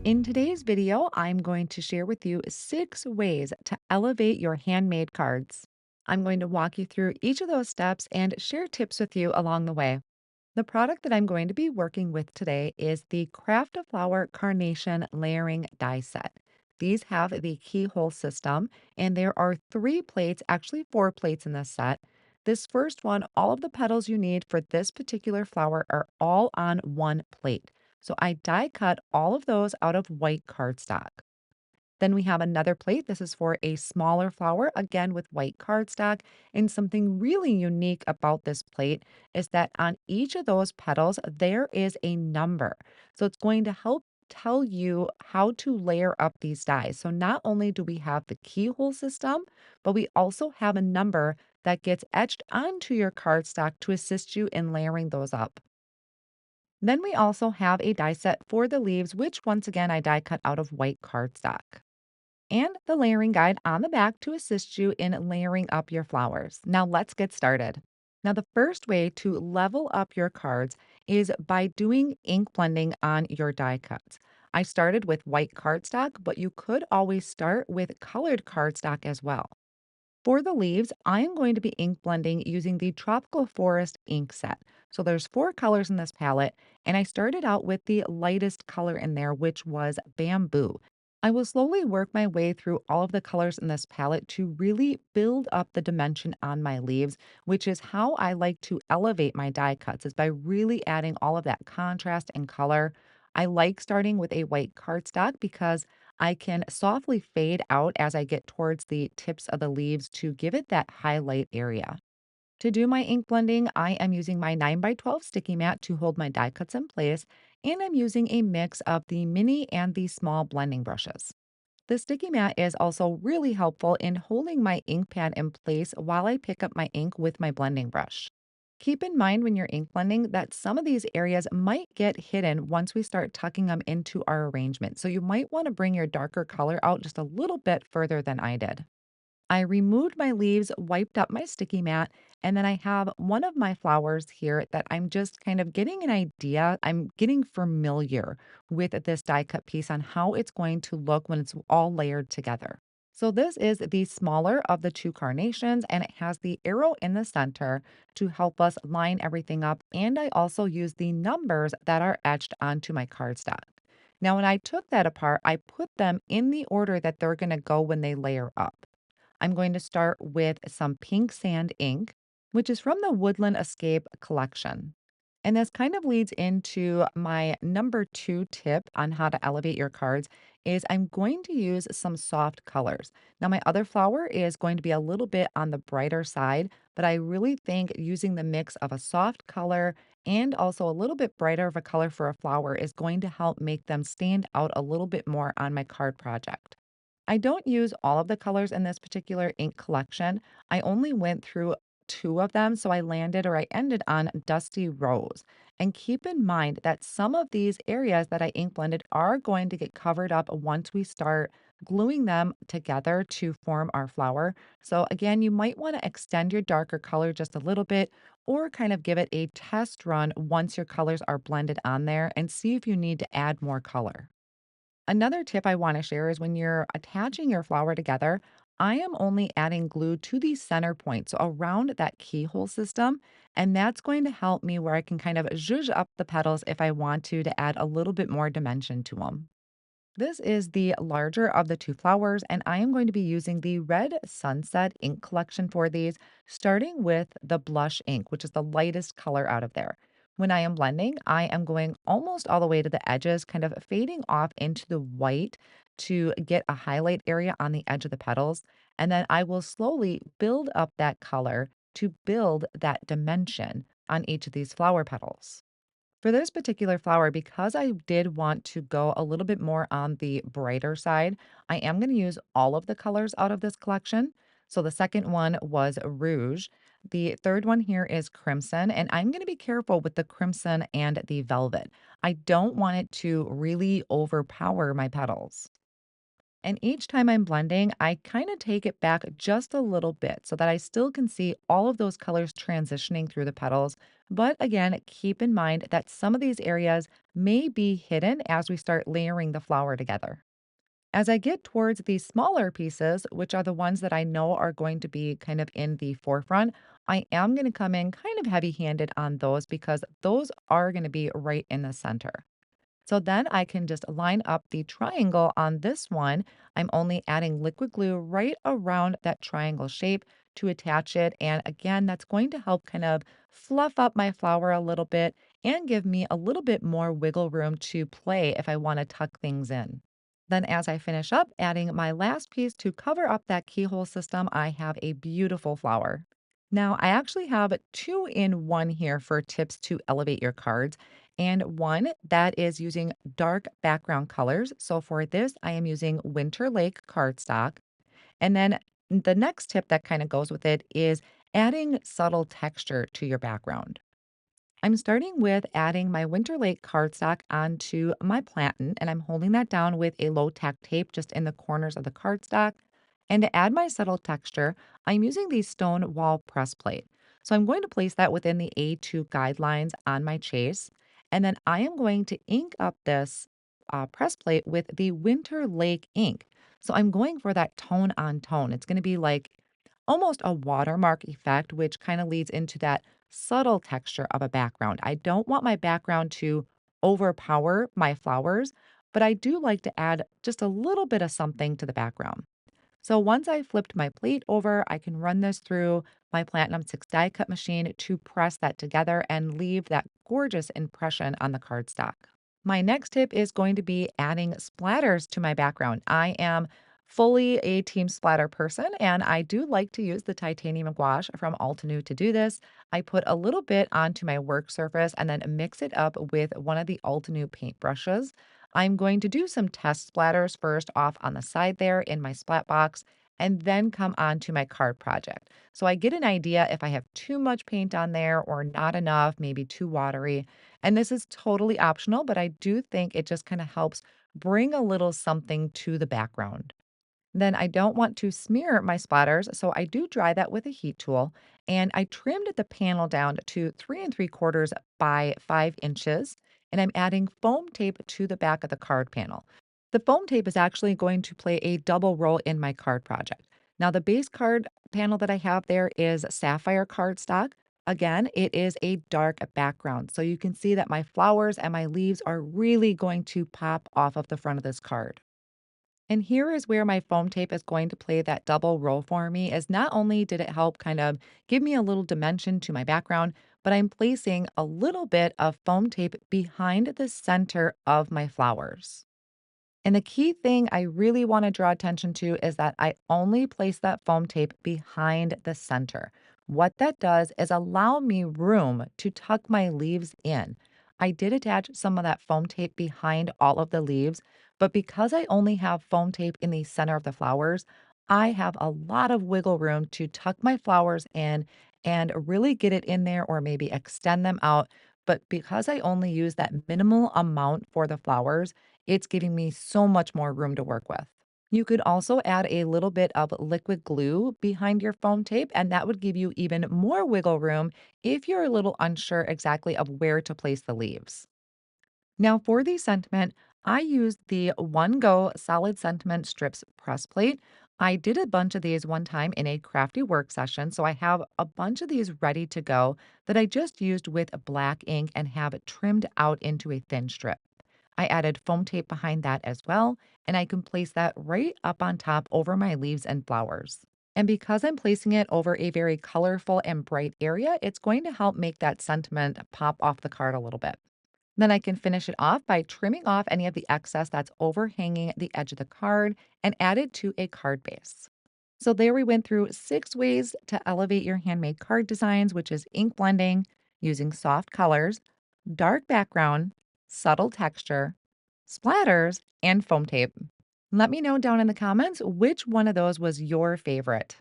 In today's video, I'm going to share with you 6 ways to elevate your handmade cards. I'm going to walk you through each of those steps and share tips with you along the way. The product that I'm going to be working with today is the Craft a Flower Carnation Layering Die Set. These have the keyhole system, and there are 3 plates, actually 4 plates in this set. This first one, all of the petals you need for this particular flower are all on one plate. So I die cut all of those out of white cardstock. Then we have another plate. This is for a smaller flower, again with white cardstock. And something really unique about this plate is that on each of those petals, there is a number. So it's going to help tell you how to layer up these dies. So not only do we have the keyhole system, but we also have a number that gets etched onto your cardstock to assist you in layering those up. Then we also have a die set for the leaves, which once again I die cut out of white cardstock. And the layering guide on the back to assist you in layering up your flowers. Now let's get started. Now, the first way to level up your cards is by doing ink blending on your die cuts. I started with white cardstock, but you could always start with colored cardstock as well. For the leaves, I am going to be ink blending using the Tropical Forest ink set. So there's 4 colors in this palette, and I started out with the lightest color in there, which was bamboo. I will slowly work my way through all of the colors in this palette to really build up the dimension on my leaves, which is how I like to elevate my die cuts, is by really adding all of that contrast and color. I like starting with a white cardstock because I can softly fade out as I get towards the tips of the leaves to give it that highlight area. To do my ink blending, I am using my 9 by 12 sticky mat to hold my die cuts in place, and I'm using a mix of the mini and the small blending brushes. The sticky mat is also really helpful in holding my ink pad in place while I pick up my ink with my blending brush. Keep in mind when you're ink blending that some of these areas might get hidden once we start tucking them into our arrangement. So you might want to bring your darker color out just a little bit further than I did. I removed my leaves, wiped up my sticky mat, and then I have one of my flowers here that I'm just kind of getting an idea. I'm getting familiar with this die cut piece on how it's going to look when it's all layered together. So this is the smaller of the 2 carnations, and it has the arrow in the center to help us line everything up. And I also use the numbers that are etched onto my cardstock. Now, when I took that apart, I put them in the order that they're going to go when they layer up. I'm going to start with some pink sand ink, which is from the Woodland Escape collection. And this kind of leads into my number 2 tip on how to elevate your cards is I'm going to use some soft colors. Now my other flower is going to be a little bit on the brighter side, but I really think using the mix of a soft color and also a little bit brighter of a color for a flower is going to help make them stand out a little bit more on my card project. I don't use all of the colors in this particular ink collection. I only went through 2 of them, so I landed or I ended on Dusty Rose. And keep in mind that some of these areas that I ink blended are going to get covered up once we start gluing them together to form our flower. So again, you might want to extend your darker color just a little bit or kind of give it a test run once your colors are blended on there and see if you need to add more color. Another tip I want to share is when you're attaching your flower together, I am only adding glue to the center point, so around that keyhole system. And that's going to help me where I can kind of zhuzh up the petals if I want to add a little bit more dimension to them. This is the larger of the 2 flowers, and I am going to be using the Red Sunset ink collection for these, starting with the blush ink, which is the lightest color out of there. When I am blending, I am going almost all the way to the edges, kind of fading off into the white to get a highlight area on the edge of the petals. And then I will slowly build up that color to build that dimension on each of these flower petals. For this particular flower, because I did want to go a little bit more on the brighter side, I am going to use all of the colors out of this collection. So the second one was rouge. The third one here is crimson, and I'm going to be careful with the crimson and the velvet. I don't want it to really overpower my petals. And each time I'm blending, I kind of take it back just a little bit so that I still can see all of those colors transitioning through the petals. But again, keep in mind that some of these areas may be hidden as we start layering the flower together. As I get towards the smaller pieces, which are the ones that I know are going to be kind of in the forefront, I am going to come in kind of heavy handed on those because those are going to be right in the center. So then I can just line up the triangle on this one. I'm only adding liquid glue right around that triangle shape to attach it. And again, that's going to help kind of fluff up my flower a little bit and give me a little bit more wiggle room to play if I want to tuck things in. Then as I finish up adding my last piece to cover up that keyhole system, I have a beautiful flower. Now, I actually have two in one here for tips to elevate your cards. And one that is using dark background colors. So for this, I am using Winter Lake cardstock. And then the next tip that kind of goes with it is adding subtle texture to your background. I'm starting with adding my Winter Lake cardstock onto my plantain, and I'm holding that down with a low tack tape just in the corners of the cardstock. And to add my subtle texture, I'm using the stone wall press plate. So I'm going to place that within the A2 guidelines on my chase. And then I am going to ink up this press plate with the Winter Lake ink. So I'm going for that tone on tone. It's going to be like almost a watermark effect, which kind of leads into that subtle texture of a background. I don't want my background to overpower my flowers, but I do like to add just a little bit of something to the background. So once I flipped my plate over, I can run this through my Platinum 6 die cut machine to press that together and leave that gorgeous impression on the cardstock. My next tip is going to be adding splatters to my background. I am fully a team splatter person, and I do like to use the titanium gouache from Altenew to do this. I put a little bit onto my work surface and then mix it up with one of the Altenew paint brushes. I'm going to do some test splatters first off on the side there in my splat box and then come on to my card project. So I get an idea if I have too much paint on there or not enough, maybe too watery. And this is totally optional, but I do think it just kind of helps bring a little something to the background. Then I don't want to smear my splatters, so I do dry that with a heat tool. And I trimmed the panel down to 3 3/4 by 5 inches. And I'm adding foam tape to the back of the card panel. The foam tape is actually going to play a double role in my card project. Now, the base card panel that I have there is Sapphire cardstock. Again, it is a dark background. So you can see that my flowers and my leaves are really going to pop off of the front of this card. And here is where my foam tape is going to play that double role for me is not only did it help kind of give me a little dimension to my background, but I'm placing a little bit of foam tape behind the center of my flowers. And the key thing I really want to draw attention to is that I only place that foam tape behind the center. What that does is allow me room to tuck my leaves in. I did attach some of that foam tape behind all of the leaves, but because I only have foam tape in the center of the flowers, I have a lot of wiggle room to tuck my flowers in and really get it in there or maybe extend them out. But because I only use that minimal amount for the flowers, it's giving me so much more room to work with. You could also add a little bit of liquid glue behind your foam tape, and that would give you even more wiggle room if you're a little unsure exactly of where to place the leaves. Now, for the sentiment, I used the One Go Solid Sentiment Strips press plate. I did a bunch of these one time in a crafty work session, so I have a bunch of these ready to go that I just used with black ink and have it trimmed out into a thin strip. I added foam tape behind that as well, and I can place that right up on top over my leaves and flowers. And because I'm placing it over a very colorful and bright area, it's going to help make that sentiment pop off the card a little bit. Then I can finish it off by trimming off any of the excess that's overhanging the edge of the card and add it to a card base. So there we went through 6 ways to elevate your handmade card designs, which is ink blending, using soft colors, dark background, subtle texture, splatters, and foam tape. Let me know down in the comments which one of those was your favorite.